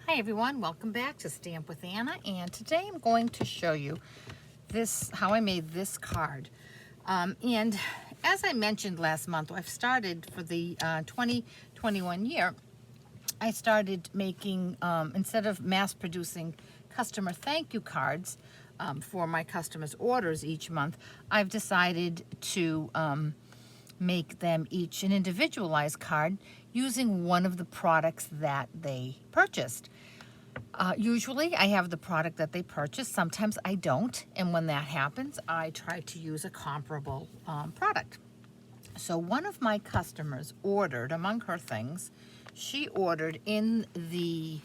Hi everyone, welcome back to Stamp with Anna, and today I'm going to show you how I made this card. And as I mentioned last month, I've started for the 2021 year, I started making, instead of mass producing customer thank you cards for my customers' orders each month, I've decided to make them each an individualized card using one of the products that they purchased. Usually I have the product that they purchased, sometimes I don't, and when that happens I try to use a comparable product. So one of my customers ordered, among her things, she ordered in the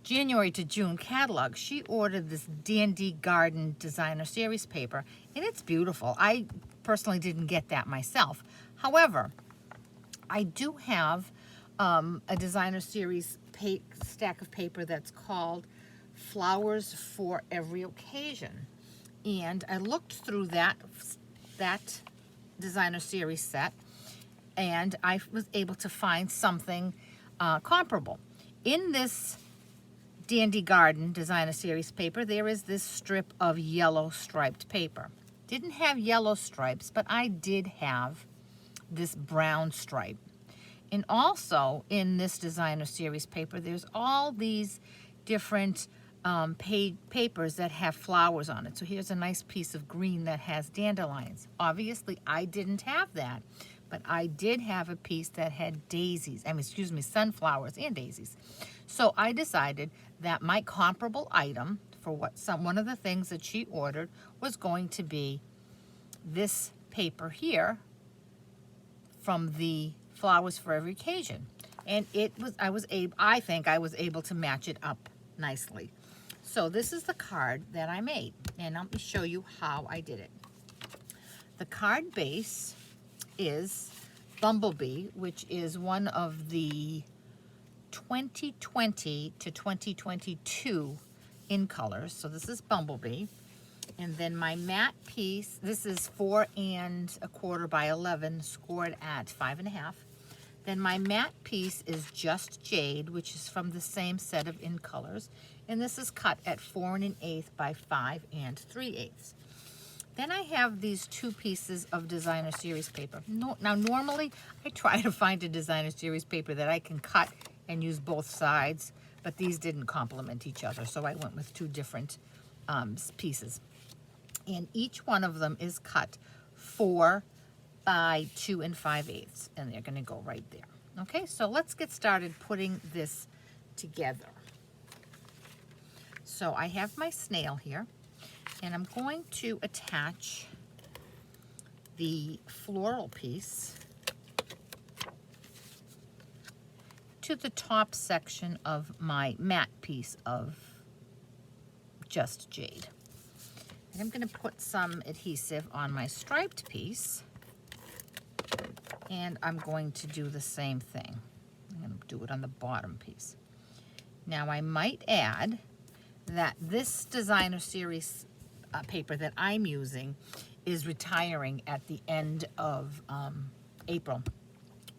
January to June catalog, she ordered this Dandy Garden Designer Series paper, and it's beautiful. I personally didn't get that myself. However, I do have a Designer Series stack of paper that's called Flowers for Every Occasion. And I looked through that Designer Series set, and I was able to find something comparable. In this Dandy Garden Designer Series paper, there is this strip of yellow striped paper. Didn't have yellow stripes, but I did have this brown stripe. And also in this Designer Series paper, there's all these different papers that have flowers on it. So here's a nice piece of green that has dandelions. Obviously, I didn't have that, but I did have a piece that had daisies, sunflowers and daisies. So I decided that my comparable item for one of the things that she ordered was going to be this paper here from the Flowers for Every Occasion. And I think I was able to match it up nicely. So this is the card that I made, and let me show you how I did it. The card base is Bumblebee, which is one of the 2020 to 2022 in colors. So this is Bumblebee. And then my matte piece, this is 4 1/4 by 11, scored at 5.5. Then my matte piece is Just Jade, which is from the same set of in colors. And this is cut at 4 1/8 by 5 3/8. Then I have these two pieces of Designer Series paper. Now normally I try to find a Designer Series paper that I can cut and use both sides, but these didn't complement each other, so I went with two different pieces. And each one of them is cut 4 by 2 5/8, and they're going to go right there. Okay, so let's get started putting this together. So I have my snail here, and I'm going to attach the floral piece to the top section of my matte piece of Just Jade. And I'm going to put some adhesive on my striped piece, and I'm going to do the same thing. I'm going to do it on the bottom piece. Now I might add that this Designer Series paper that I'm using is retiring at the end of April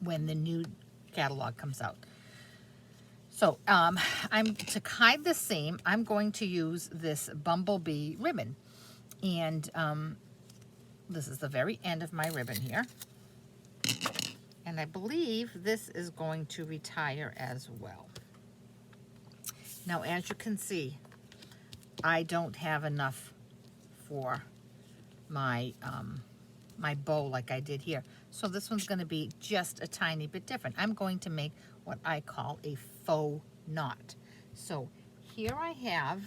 when the new catalog comes out. So to hide the seam, I'm going to use this Bumblebee ribbon. And this is the very end of my ribbon here. And I believe this is going to retire as well. Now, as you can see, I don't have enough for my my bow like I did here. So this one's going to be just a tiny bit different. I'm going to make what I call a faux knot. So here I have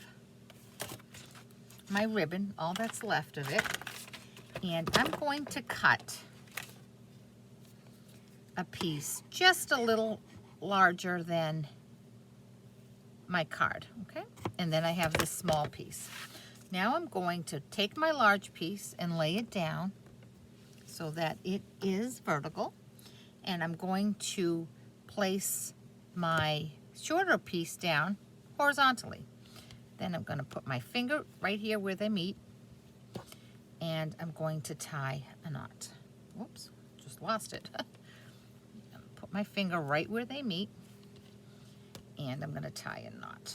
my ribbon, all that's left of it, and I'm going to cut a piece just a little larger than my card, okay? And then I have this small piece. Now I'm going to take my large piece and lay it down so that it is vertical, and I'm going to place my shorter piece down horizontally. Then I'm going to put my finger right here where they meet, and I'm going to tie a knot. Whoops, just lost it. Put my finger right where they meet, And I'm going to tie a knot.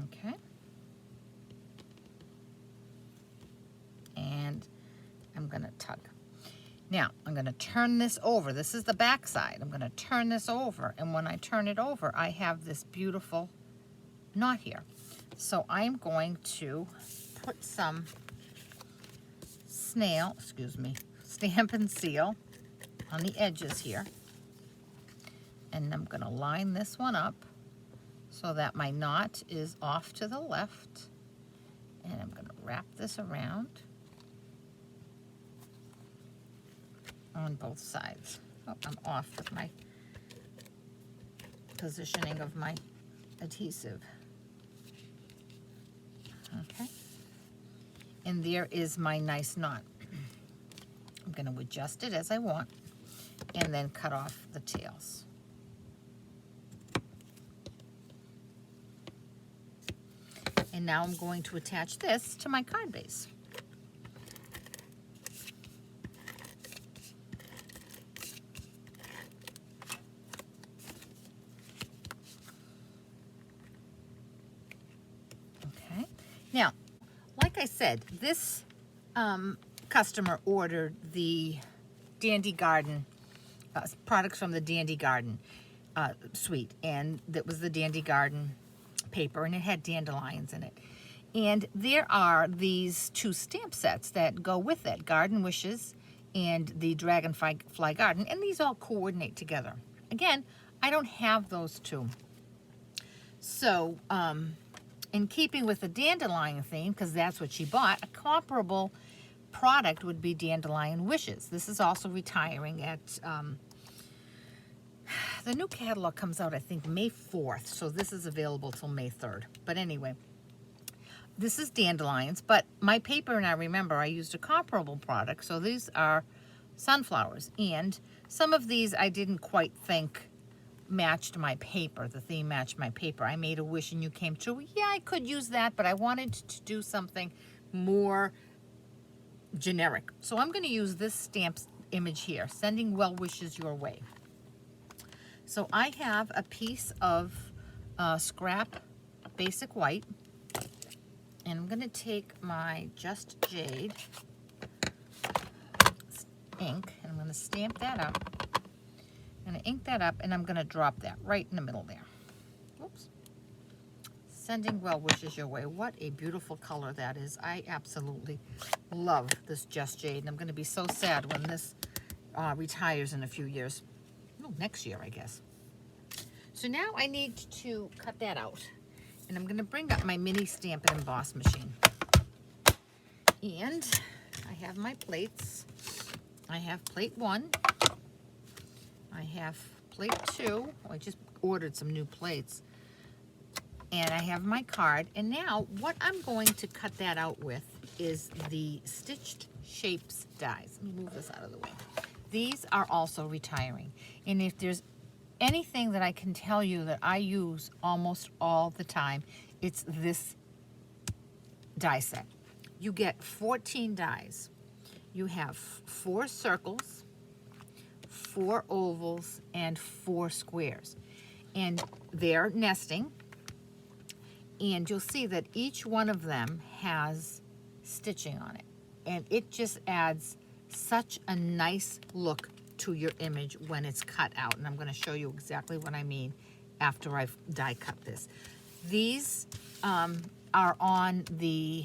Okay. And I'm going to tug. Now, I'm going to turn this over. This is the back side. I'm going to turn this over, and when I turn it over, I have this beautiful knot here. So I'm going to put some Stamp and Seal on the edges here. And I'm going to line this one up so that my knot is off to the left. And I'm going to wrap this around on both sides. Oh, I'm off with my positioning of my adhesive. Okay. And there is my nice knot. I'm going to adjust it as I want and then cut off the tails. And now I'm going to attach this to my card base. Okay. Now, like I said, this customer ordered the Dandy Garden products from the Dandy Garden suite, and that was the Dandy Garden paper, and it had dandelions in it. And there are these 2 stamp sets that go with it, Garden Wishes and the Dragonfly Garden, and these all coordinate together. Again, I don't have those 2. So, in keeping with the dandelion theme, because that's what she bought, a comparable product would be Dandelion Wishes. This is also retiring at, the new catalog comes out, I think, May 4th, so this is available till May 3rd. But anyway, this is dandelions, but my paper, and I remember I used a comparable product, so these are sunflowers. And some of these I didn't quite think matched my paper, the theme matched my paper. I made a wish and you came true. Yeah, I could use that, but I wanted to do something more generic. So I'm going to use this stamp image here, Sending Well Wishes Your Way. So I have a piece of scrap basic white, and I'm going to take my Just Jade ink, and I'm going to stamp that up. I'm going to ink that up, and I'm going to drop that right in the middle there. Oops. Sending Well Wishes Your Way. What a beautiful color that is. I absolutely love this Just Jade, and I'm going to be so sad when this retires in a few years. Oh, next year, I guess. So now I need to cut that out, and I'm going to bring up my mini Stamp and Emboss machine. And I have my plates. I have plate 1. I have plate 2. I just ordered some new plates. And I have my card. And now what I'm going to cut that out with is the Stitched Shapes dies. Let me move this out of the way. These are also retiring. And if there's anything that I can tell you that I use almost all the time, it's this die set. You get 14 dies. You have 4 circles, 4 ovals, and 4 squares. And they're nesting. And you'll see that each one of them has stitching on it. And it just adds such a nice look to your image when it's cut out. And I'm going to show you exactly what I mean after I've die cut this. These are on the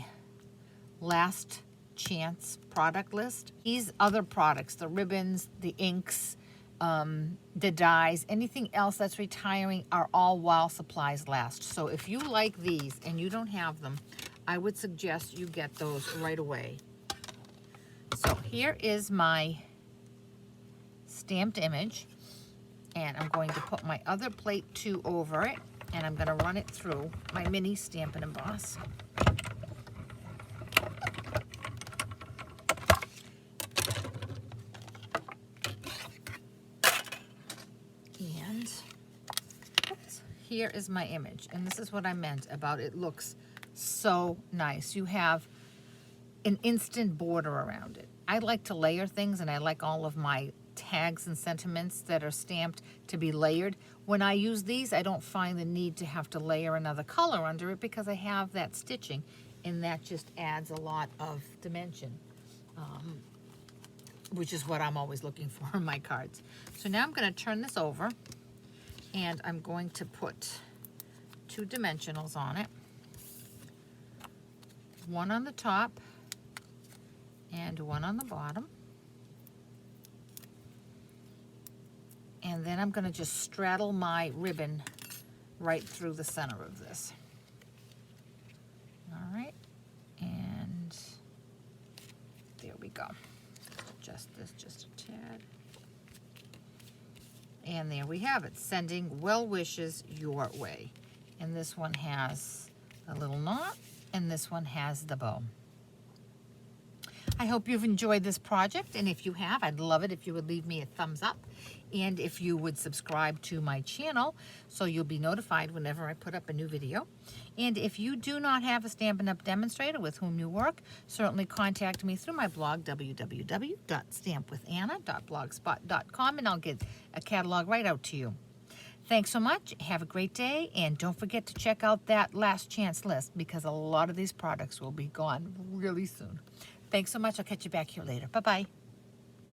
last chance product list. These other products, the ribbons, the inks, the dies, anything else that's retiring, are all while supplies last. So if you like these and you don't have them, I would suggest you get those right away. So here is my stamped image, and I'm going to put my other plate 2 over it, and I'm going to run it through my mini Stamp and Emboss. And oops, here is my image, and this is what I meant about it looks so nice. You have an instant border around it. I like to layer things, and I like all of my tags and sentiments that are stamped to be layered. When I use these, I don't find the need to have to layer another color under it because I have that stitching, and that just adds a lot of dimension, which is what I'm always looking for in my cards. So now I'm going to turn this over, and I'm going to put 2 dimensionals on it. One on the top and one on the bottom. And then I'm going to just straddle my ribbon right through the center of this. All right, and there we go. Just this, just a tad. And there we have it, sending well wishes your way. And this one has a little knot, and this one has the bow. I hope you've enjoyed this project, and if you have, I'd love it if you would leave me a thumbs up, and if you would subscribe to my channel so you'll be notified whenever I put up a new video. And if you do not have a Stampin' Up! Demonstrator with whom you work, certainly contact me through my blog, www.stampwithAnna.blogspot.com, and I'll get a catalog right out to you. Thanks so much. Have a great day, and don't forget to check out that last chance list because a lot of these products will be gone really soon. Thanks so much. I'll catch you back here later. Bye-bye.